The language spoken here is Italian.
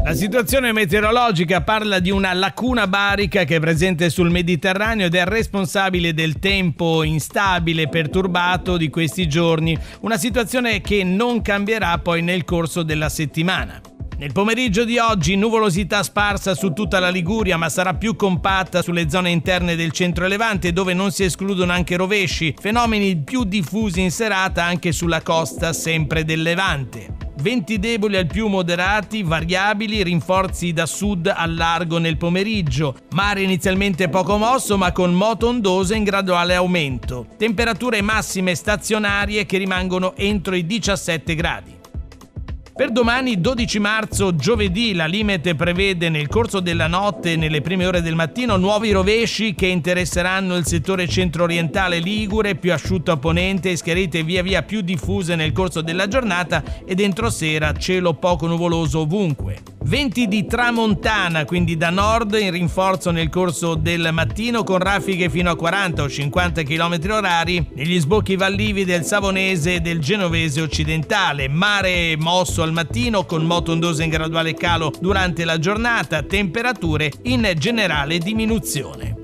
La situazione meteorologica parla di una lacuna barica che è presente sul Mediterraneo ed è responsabile del tempo instabile e perturbato di questi giorni, una situazione che non cambierà poi nel corso della settimana. Nel pomeriggio di oggi nuvolosità sparsa su tutta la Liguria, ma sarà più compatta sulle zone interne del centro e Levante, dove non si escludono anche rovesci, fenomeni più diffusi in serata anche sulla costa sempre del Levante. Venti deboli al più moderati, variabili, rinforzi da sud al largo nel pomeriggio. Mare inizialmente poco mosso ma con moto ondosa in graduale aumento. Temperature massime stazionarie che rimangono entro i 17 gradi. Per domani 12 marzo, giovedì, la Limete prevede nel corso della notte e nelle prime ore del mattino nuovi rovesci che interesseranno il settore centro-orientale ligure, più asciutto a ponente e schiarite via via più diffuse nel corso della giornata e dentro sera cielo poco nuvoloso ovunque. Venti di tramontana, quindi da nord, in rinforzo nel corso del mattino con raffiche fino a 40 o 50 km orari negli sbocchi vallivi del Savonese e del Genovese occidentale. Mare mosso al mattino con moto ondosa in graduale calo durante la giornata, temperature in generale diminuzione.